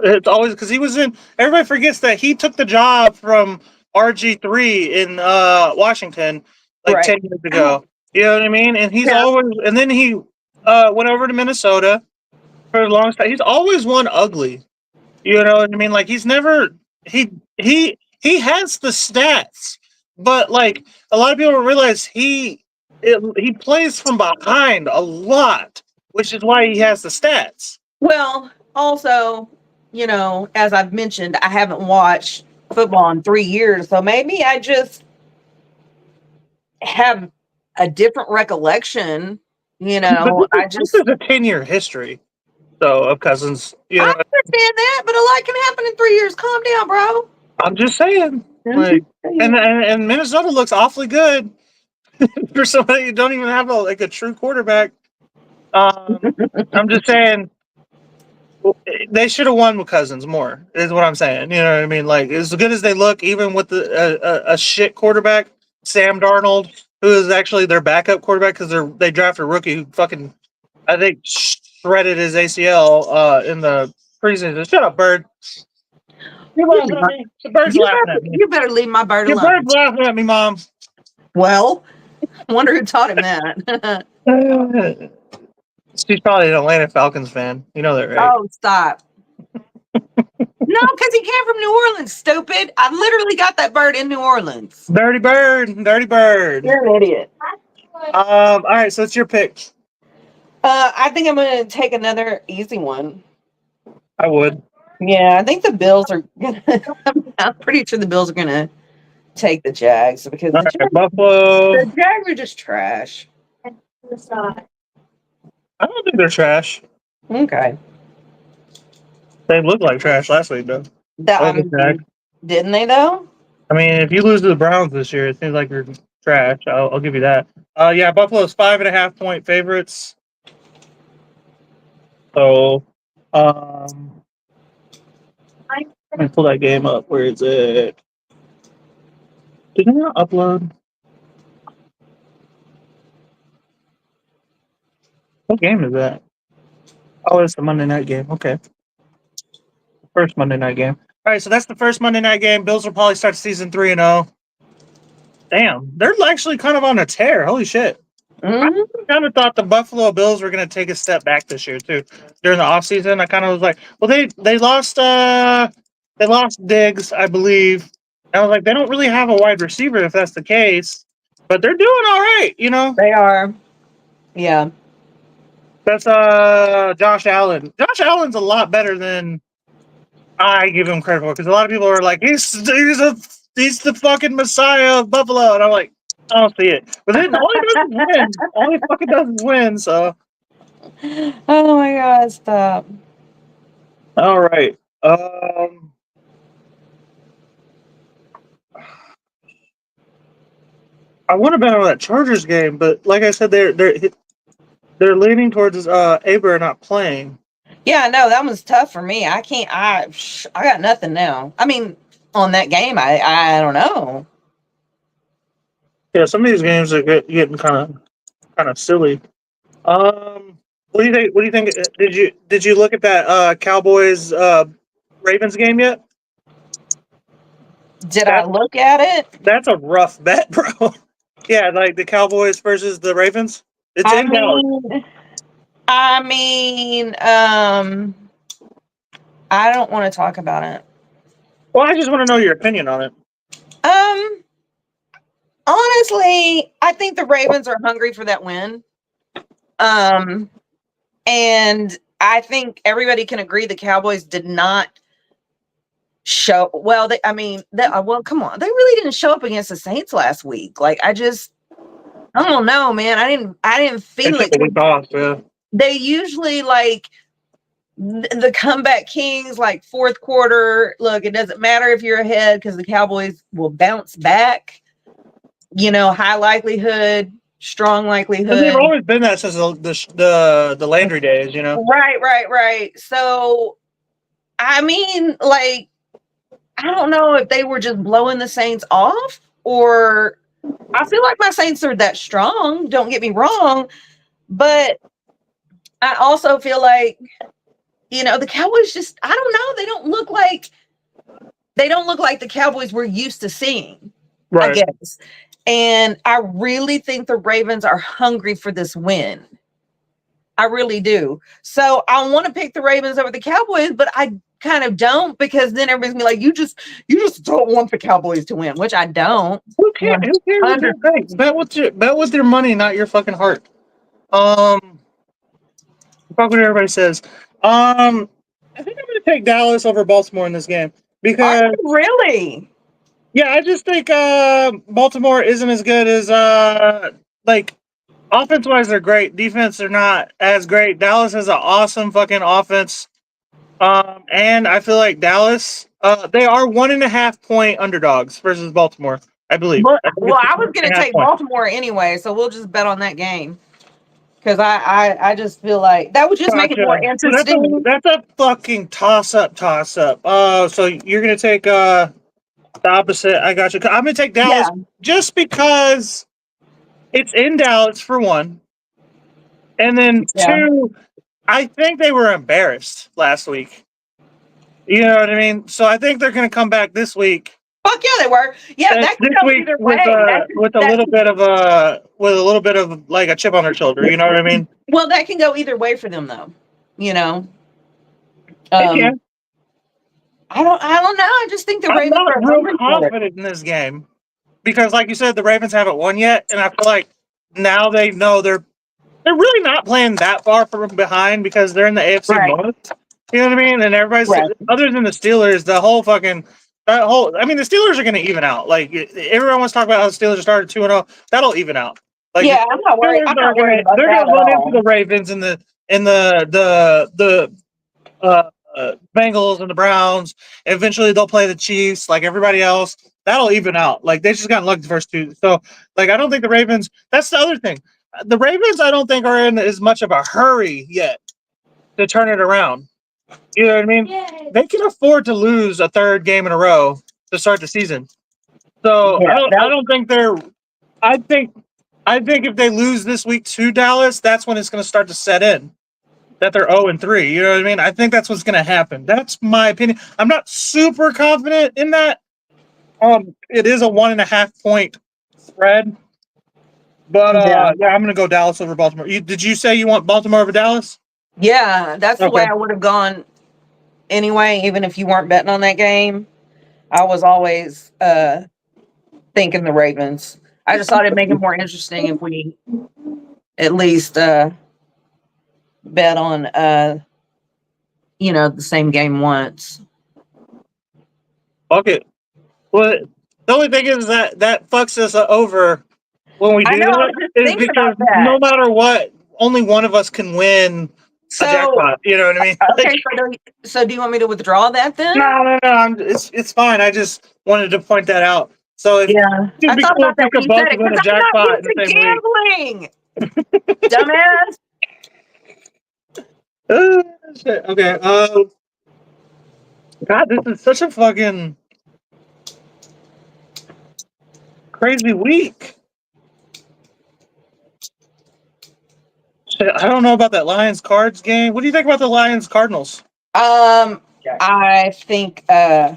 It's always because he was in. Everybody forgets that he took the job from RG3 in Washington like 10 years ago. You know what I mean? And he's always. And then he went over to Minnesota for a long time. He's always one ugly. You know what I mean? Like he's never. He has the stats, but like a lot of people don't realize he plays from behind a lot, which is why he has the stats. Well, also, you know, as I've mentioned, I haven't watched football in 3 years, so maybe I just have a different recollection. You know, this is a 10-year history, though, of Cousins. You know, I understand that, but a lot can happen in 3 years. Calm down, bro. I'm just saying. Like, and Minnesota looks awfully good for somebody who don't even have a true quarterback. I'm just saying they should have won with Cousins more. Is what I'm saying. You know what I mean? Like as good as they look, even with a shit quarterback, Sam Darnold, who is actually their backup quarterback because they drafted a rookie who fucking I think shredded his ACL in the preseason. Shut up, Bird. You're laughing at me. The bird's laughing at me. You better leave my bird Your alone. bird's laughing at me, Mom. Well, I wonder who taught him that. She's probably an Atlanta Falcons fan. You know that, right? Oh, stop. No, because he came from New Orleans, stupid. I literally got that bird in New Orleans. Dirty bird. Dirty bird. You're an idiot. All right, so it's your pick. I think I'm going to take another easy one. I would. Yeah, I think the Bills are going to, I'm pretty sure the Bills are going to take the Jags because All right, Buffalo. the Jags are just trash. It's not. I don't think they're trash. Okay. They looked like trash last week, though. Didn't they, though? I mean, if you lose to the Browns this year, it seems like you're trash. I'll give you that. Yeah, Buffalo's 5.5-point favorites. So, let me pull that game up. Where is it? Did I not upload? What game is that? Oh, it's the Monday night game. Okay. First Monday night game. All right, so that's the first Monday night game. Bills will probably start season 3-0. Damn, they're actually kind of on a tear. Holy shit. Mm-hmm. I kind of thought the Buffalo Bills were going to take a step back this year too. During the offseason, I kind of was like, well, they lost Diggs, I believe. And I was like, they don't really have a wide receiver if that's the case, but they're doing all right, you know. They are. Yeah. That's Josh Allen. Josh Allen's a lot better than I give him credit for, because a lot of people are like, he's the fucking messiah of Buffalo, and I'm like, I don't see it. But then all he does is win. All he fucking does is win. So. Oh my God! Stop. All right. I want to bet on that Chargers game, but like I said, they're leaning towards Aber not playing. Yeah, no, that was tough for me. I can't. I got nothing now. I mean, on that game, I don't know. Yeah, some of these games are getting kind of silly. What do you think? What do you think? Did you look at that Cowboys Ravens game yet? Did I look at it? That's a rough bet, bro. Yeah, like the Cowboys versus the Ravens. It's in Dallas. I mean, I don't want to talk about it. Well, I just want to know your opinion on it. Honestly, I think the Ravens are hungry for that win. And I think everybody can agree the Cowboys did not show well. Well, come on, they really didn't show up against the Saints last week. Like, I don't know, man. I didn't feel it. Yeah. They usually like the comeback kings, like fourth quarter. Look, it doesn't matter if you're ahead because the Cowboys will bounce back. You know, high likelihood, strong likelihood. They've always been that since the Landry days, you know. Right. So, I mean, like, I don't know if they were just blowing the Saints off, or I feel like my Saints are that strong. Don't get me wrong, but I also feel like, you know, the Cowboys just, I don't know. They don't look like the Cowboys we're used to seeing, right. I guess. And I really think the Ravens are hungry for this win. I really do. So I want to pick the Ravens over the Cowboys, but I kind of don't, because then everybody's gonna be like, you just don't want the Cowboys to win, which I don't. Who cares? Bet with your money, not your fucking heart. Fuck what everybody says. I think I'm gonna take Dallas over Baltimore in this game because really. Yeah, I just think Baltimore isn't as good as like offense-wise they're great. Defense they're not as great. Dallas has an awesome fucking offense. And I feel like Dallas, they are 1.5 point underdogs versus Baltimore, I believe. Well, I was gonna take Baltimore anyway, so we'll just bet on that game. Because I just feel like that would just make it more interesting. That's a fucking toss-up. So you're gonna take the opposite. I got you. I'm gonna take Dallas just because it's in Dallas for one, and then two, I think they were embarrassed last week. You know what I mean? So I think they're going to come back this week. Fuck yeah, they were. Yeah, that could This go week either way. with a little bit of like a chip on their shoulder. You know what I mean? Well, that can go either way for them, though. You know. Yeah. I don't know. I just think the I'm Ravens not are real hungry for it. confident in this game because, like you said, the Ravens haven't won yet, and I feel like now they know they're really not playing that far from behind because they're in the AFC Right. North. You know what I mean? And everybody's Right. other than the Steelers, the Steelers are going to even out. Like everyone wants to talk about how the Steelers started 2-0. That'll even out. Like Yeah, I'm not worried. I'm not worried about they're that going to at run all. into the Ravens and the Bengals and the Browns. And eventually, they'll play the Chiefs like everybody else. That'll even out. Like they just got lucky the first two. So, like I don't think the Ravens. That's the other thing. The Ravens, I don't think are in as much of a hurry yet to turn it around. You know what I mean? Yay. They can afford to lose a third game in a row to start the season. So Yeah, I don't think they're. I think if they lose this week to Dallas, that's when it's going to start to set in that they're 0-3. You know what I mean? I think that's what's going to happen. That's my opinion. I'm not super confident in that. It is a 1.5 point spread, but yeah, I'm going to go Dallas over Baltimore. Did you say you want Baltimore over Dallas? Yeah, that's the Okay. way I would have gone anyway, even if you weren't betting on that game. I was always thinking the Ravens. I just thought it'd make it more interesting if we at least bet on the same game once. Fuck it. Well, the only thing is that fucks us over when we I do know, I was that just is thinking because about that. no matter what, only one of us can win So a jackpot. You know what I mean? okay, so do you want me to withdraw that then? No. It's fine. I just wanted to point that out. So if Yeah, it'd I be thought cool about that if we when could you said both it win a because I'm jackpot not in the used to same week. gambling. Dumbass. Shit. Okay. God, this is such a fucking crazy week. Shit, I don't know about that Lions Cards game. What do you think about the Lions Cardinals? I think the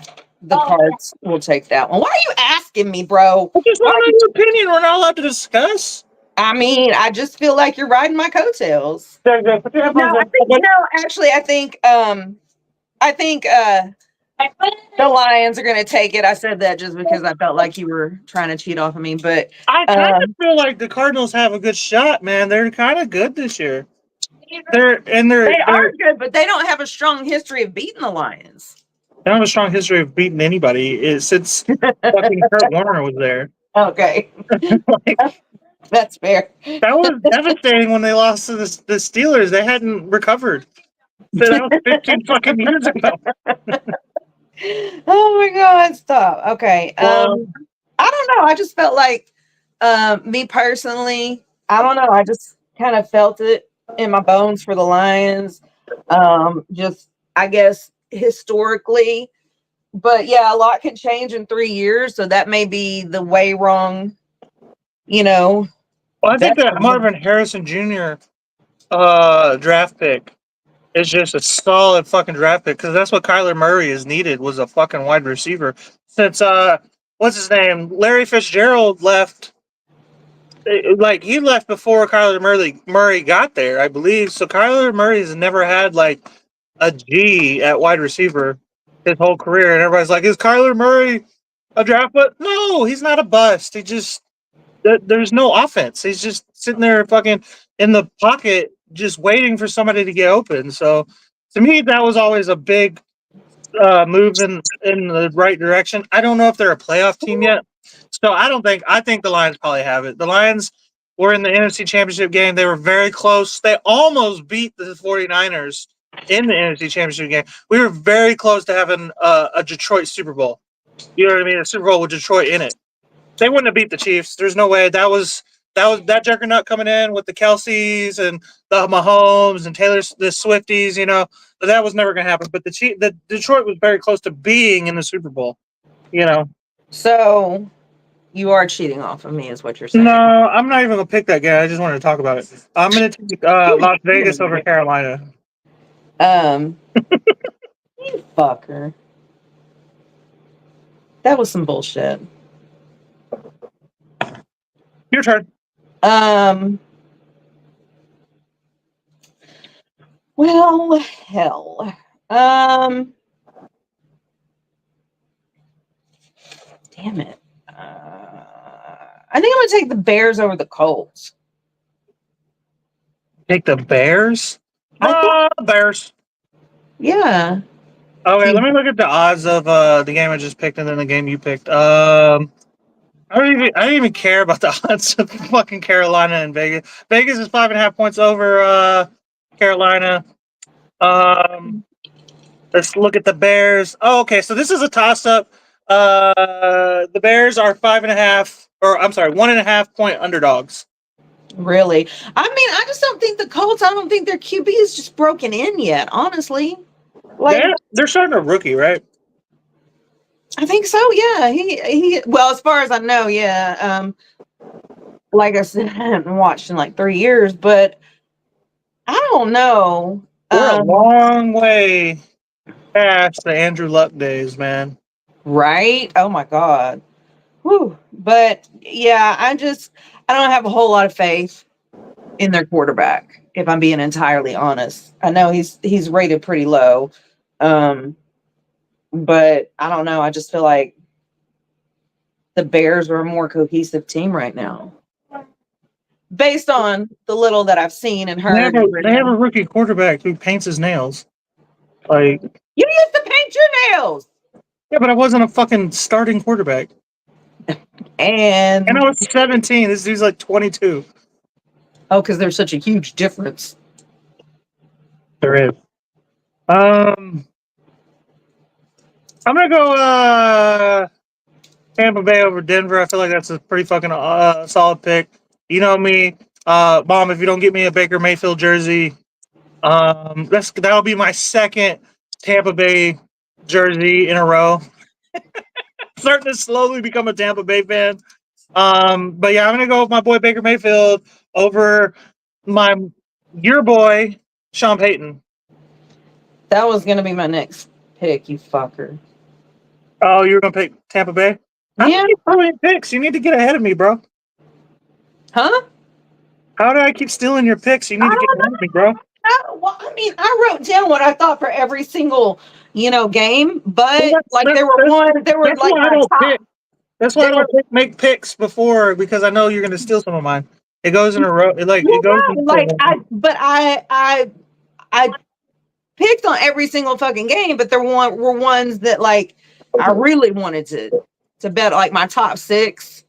Cards will take that one. Why are you asking me, bro? I just want to know your opinion. We're not allowed to discuss. I mean, I just feel like you're riding my coattails. Put your headphones No, on. actually, I think the Lions are gonna take it. I said that just because I felt like you were trying to cheat off of me, but I kind of feel like the Cardinals have a good shot, man. They're kind of good this year. they They're are good, but they don't have a strong history of beating the Lions. They don't have a strong history of beating anybody since fucking Kurt Warner was there. Okay. That's fair. That was devastating when they lost to the Steelers. They hadn't recovered. So that was 15 fucking years ago. Oh my God, stop. Okay. Well, I don't know. I just felt like me personally, I don't know. I just kind of felt it in my bones for the Lions. Just I guess historically. But yeah, a lot can change in 3 years, so that may be the way wrong, Well, I think that Marvin Harrison Jr. Draft pick is just a solid fucking draft pick because that's what Kyler Murray is needed was a fucking wide receiver. Since what's his name? Larry Fitzgerald left. Like he left before Kyler Murray got there, I believe. So Kyler Murray's never had like a G at wide receiver his whole career, and everybody's like, "Is Kyler Murray a draft?" But no, he's not a bust. He just there's no offense. He's just sitting there fucking in the pocket, just waiting for somebody to get open. So to me, that was always a big move in the right direction. I don't know if they're a playoff team yet. So I think the Lions probably have it. The Lions were in the NFC Championship game. They were very close. They almost beat the 49ers in the NFC Championship game. We were very close to having a Detroit Super Bowl. You know what I mean? A Super Bowl with Detroit in it. They wouldn't have beat the Chiefs. There's no way. That was that juggernaut coming in with the Kelseys and the Mahomes and the Swifties. That was never going to happen. But the Detroit was very close to being in the Super Bowl. So you are cheating off of me, is what you're saying. No, I'm not even gonna pick that guy. I just wanted to talk about it. I'm gonna take Las Vegas over Carolina. You fucker. That was some bullshit. Your turn. Well, hell. Damn it. I think I'm gonna take the Bears over the Colts. Take the Bears? I think, Bears. yeah. Okay, let me look at the odds of the game I just picked and then the game you picked. I don't even care about the odds of fucking Carolina and Vegas. Vegas is 5.5 points over Carolina. Let's look at the Bears. Oh, okay. So this is a toss-up. The Bears are 5.5, or I'm sorry, 1.5 point underdogs. Really? I mean, I just don't think the Colts, I don't think their QB is just broken in yet, honestly. Like, They're starting a rookie, right? I think so, yeah. He well, as far as I know, yeah. Like I said, I haven't watched in like 3 years, but I don't know. We're a long way past the Andrew Luck days, man. Right? Oh my God. Whew. But yeah, I don't have a whole lot of faith in their quarterback, if I'm being entirely honest. I know he's rated pretty low. But I don't know. I just feel like the Bears are a more cohesive team right now. Based on the little that I've seen and heard. They have a rookie quarterback who paints his nails. Like, you used to paint your nails. Yeah, but I wasn't a fucking starting quarterback. And I was 17. This dude's like 22. Oh, because there's such a huge difference. There is. I'm gonna go Tampa Bay over Denver. I feel like that's a pretty fucking solid pick. You know me, Mom. If you don't get me a Baker Mayfield jersey, that'll be my second Tampa Bay jersey in a row. Starting to slowly become a Tampa Bay fan. But yeah, I'm gonna go with my boy Baker Mayfield over your boy Sean Payton. That was gonna be my next pick, you fucker. Oh, you were gonna pick Tampa Bay? Yeah. How many picks? You need to get ahead of me, bro. Huh? How do I keep stealing your picks? You need to get ahead of me, bro. Well, I mean, I wrote down what I thought for every single, game, but there were like I don't pick. That's why I don't make picks before, because I know you're gonna steal some of mine. It goes in a row. It goes. I picked on every single fucking game, but there were ones that like I really wanted to bet, like my top 6.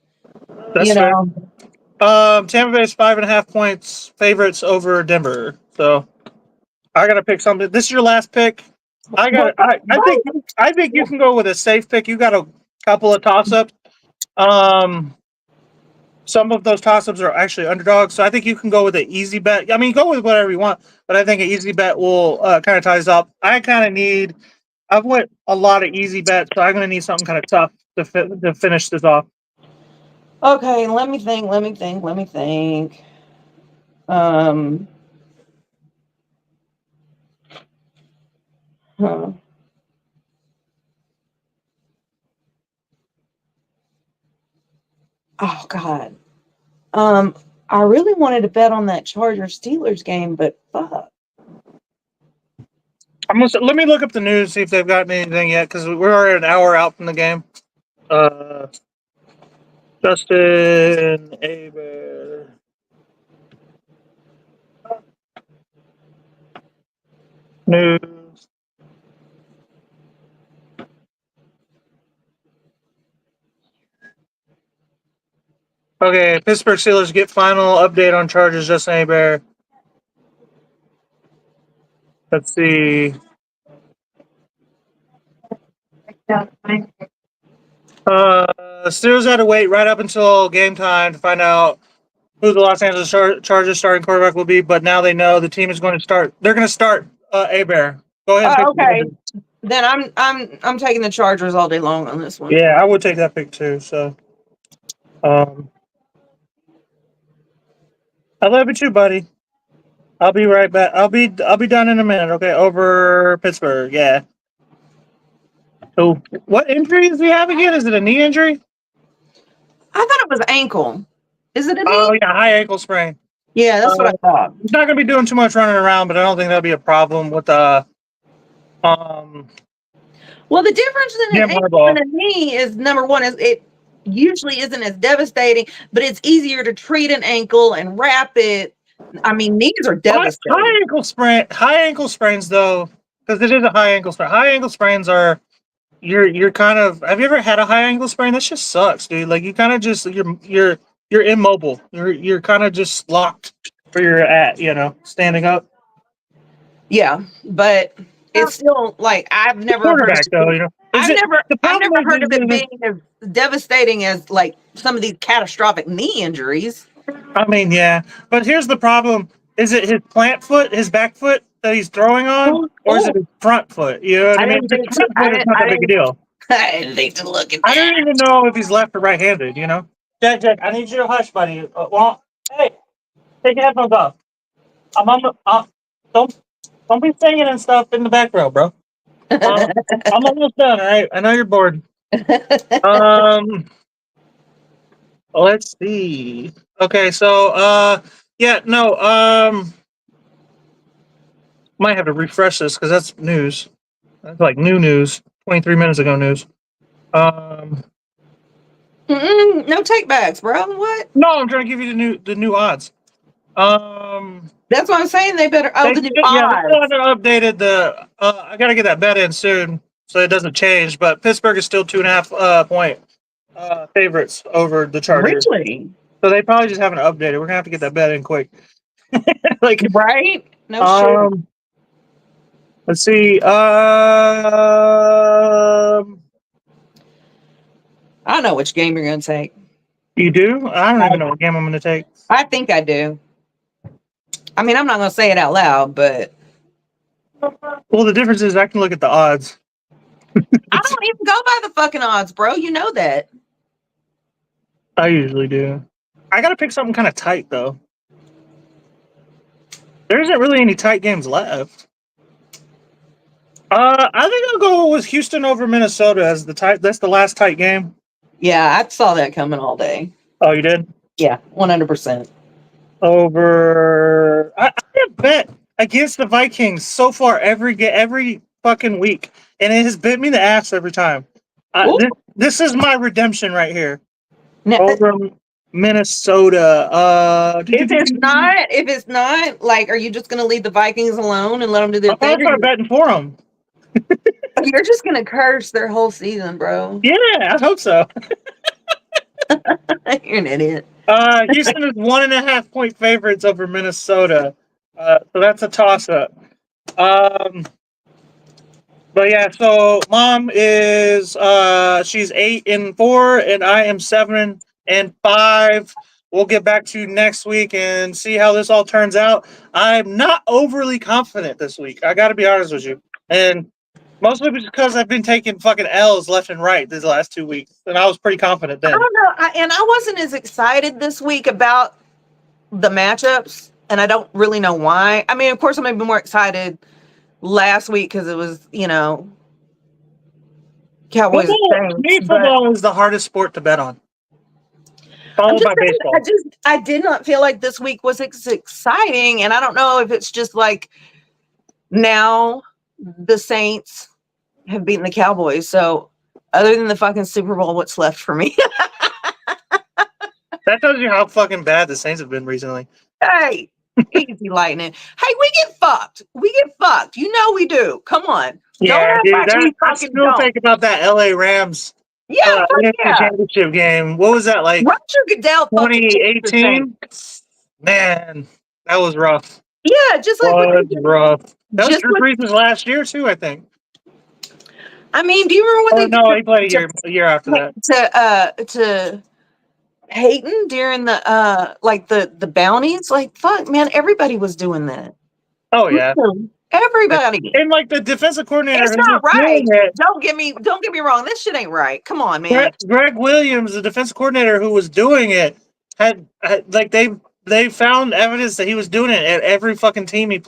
That's fair. Tampa Bay is 5.5 points favorites over Denver. So I gotta pick something. This is your last pick. I think you can go with a safe pick. You got a couple of toss-ups. Some of those toss-ups are actually underdogs, so I think you can go with an easy bet. I mean, go with whatever you want, but I think an easy bet will kind of ties up. I've went a lot of easy bets, so I'm going to need something kind of tough to finish this off. Okay, let me think. Huh. Oh God. I really wanted to bet on that Chargers Steelers game, but fuck. Let me look up the news, see if they've gotten anything yet, because we're already an hour out from the game. Justin Aber. News. Okay, Pittsburgh Steelers get final update on Chargers. Justin Aber. Let's see. Steelers had to wait right up until game time to find out who the Los Angeles Chargers starting quarterback will be, but now they know the team is going to start. They're going to start Aber. Go ahead. Okay. Then I'm taking the Chargers all day long on this one. Yeah, I would take that pick too. So, I love you too, buddy. I'll be right back. I'll be done in a minute. Okay, over Pittsburgh. Yeah. So, what injury does he have again? Is it a knee injury? I thought it was ankle. Is it a knee? Oh, yeah, high ankle sprain. Yeah, that's what I thought. He's not going to be doing too much running around, but I don't think that'll be a problem with Well, the difference in Jim an ankle Harbaugh. and a knee is number one is it usually isn't as devastating, but it's easier to treat an ankle and wrap it. I mean, knees are devastating. High ankle sprains though, because it is a high ankle sprain. High ankle sprains are you're kind of. Have you ever had a high ankle sprain? That just sucks, dude. Like you kind of just you're immobile. You're kind of just locked where you're at. You know, standing up. Yeah, but it's still like I've never heard Quarterback though, you know. I've never heard of it is- being as devastating as like some of these catastrophic knee injuries. I mean, yeah, but here's the problem: is it his plant foot, his back foot that he's throwing on, or is it his front foot? You know what I mean? didn't think His front so. foot is not that big a deal. I didn't think to look at I that. don't even know if he's left or right-handed. You know, Jack, I need you to hush, buddy. Well, hey, take your headphones off. I'm on the. Don't be singing and stuff in the back row, bro. I'm almost done. All right, I know you're bored. Let's see. Okay, so yeah, no, might have to refresh this because that's news. That's like new news. 23 minutes ago news. No take backs, bro. What? No, I'm trying to give you the new odds. That's what I'm saying. They better. Oh, the new yeah, they odds. still haven't updated the. I gotta get that bet in soon so it doesn't change. But Pittsburgh is still 2.5 point favorites over the Chargers. Really? So they probably just haven't updated. We're gonna have to get that bet in quick. Like Right? No shit. let's see. I know which game you're going to take. You do? I don't even know what game I'm gonna take. I think I do. I mean, I'm not going to say it out loud, but Well, the difference is I can look at the odds. I don't even go by the fucking odds, bro. You know that. I usually do. I gotta pick something kind of tight though. There isn't really any tight games left. I think I'll go with Houston over Minnesota as the tight. That's the last tight game. Yeah, I saw that coming all day. Oh, you did? Yeah, 100%. Over. I have bet against the Vikings so far every fucking week, and it has bit me in the ass every time. This is my redemption right here. Now, Over Minnesota. if it's not, like, are you just going to leave the Vikings alone and let them do their I'll probably thing? start betting for them. You're just going to curse their whole season, bro. Yeah, I hope so. You're an idiot. Houston is 1.5 point favorites over Minnesota. So that's a toss up. But yeah, so mom is she's 8-4 and I am 7-5. We'll get back to you next week and see how this all turns out. I'm not overly confident this week. I gotta be honest with you. And mostly because I've been taking fucking L's left and right these last 2 weeks. And I was pretty confident then. I don't know. I wasn't as excited this week about the matchups, and I don't really know why. I mean, of course, I'm maybe more excited last week because it was, Cowboys. Football is the hardest sport to bet on. Followed by baseball. I did not feel like this week was exciting, and I don't know if it's just like now the Saints have beaten the Cowboys. So other than the fucking Super Bowl, what's left for me? That tells you how fucking bad the Saints have been recently. Hey, easy lightning. Hey, we get fucked. You know we do. Come on. Yeah, Don't dude. act like we I fucking still don't. think about that LA Rams Yeah, fuck NFC yeah. championship game. What was that like? Roger Goodell fucking kicked the Saints. 2018? Man, that was rough. Yeah, just like Was rough. That was Just Drew like- Brees' last year too, I think. I mean, do you remember what Oh they no, did he played a year after that. to Peyton during the the bounties? Like, fuck, man, everybody was doing that. Oh yeah. Everybody. And like the defensive coordinator, It's who not was right. doing it, Don't get me wrong. This shit ain't right. Come on, man. Greg Williams, the defensive coordinator who was doing it, had like they found evidence that he was doing it at every fucking team he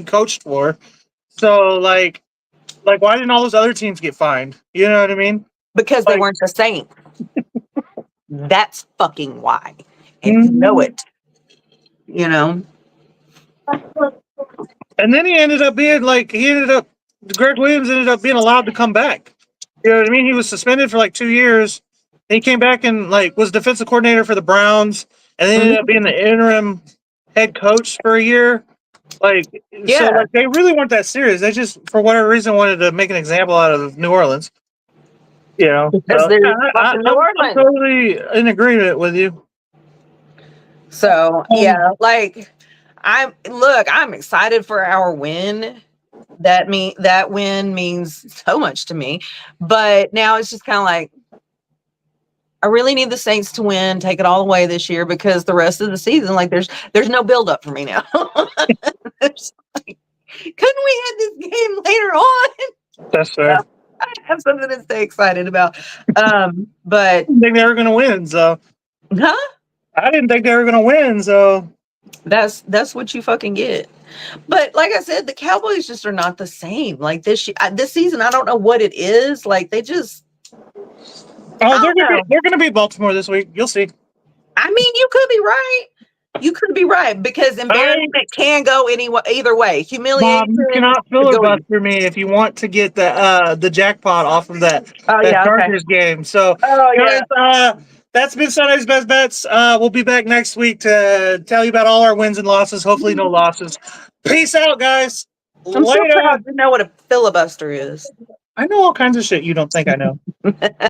coached for. So like Like, why didn't all those other teams get fined? You know what I mean? Because they Like- weren't the same. That's fucking why. And you know it. You know? And then he ended up being like, Greg Williams ended up being allowed to come back. You know what I mean? He was suspended for like 2 years. He came back and like was defensive coordinator for the Browns, and then ended up being the interim head coach for a year. Like, so like they really weren't that serious. They just, for whatever reason, wanted to make an example out of New Orleans. You know, Because so, they're yeah, fucking New I'm Orleans. totally in agreement with you. So yeah, like I'm excited for our win. That win means so much to me. But now it's just kind of like I really need the Saints to win, take it all away this year, because the rest of the season, like there's no build up for me now. It's like, couldn't we have this game later on? That's fair. I have something to stay excited about. But I didn't think they were going to win, so huh? I didn't think they were going to win, so That's what you fucking get. But like I said, the Cowboys just are not the same. Like this season, I don't know what it is. Like they just. they're going to beat Baltimore this week. You'll see. I mean, you could be right. You could be right, because embarrassment can go either way. Humiliation. Bob, you cannot filibuster me if you want to get the jackpot off of that Chargers game. So, guys, that's been Sunday's Best Bets. We'll be back next week to tell you about all our wins and losses. Hopefully, no losses. Peace out, guys. I'm so proud to know what a filibuster is. I know all kinds of shit you don't think I know.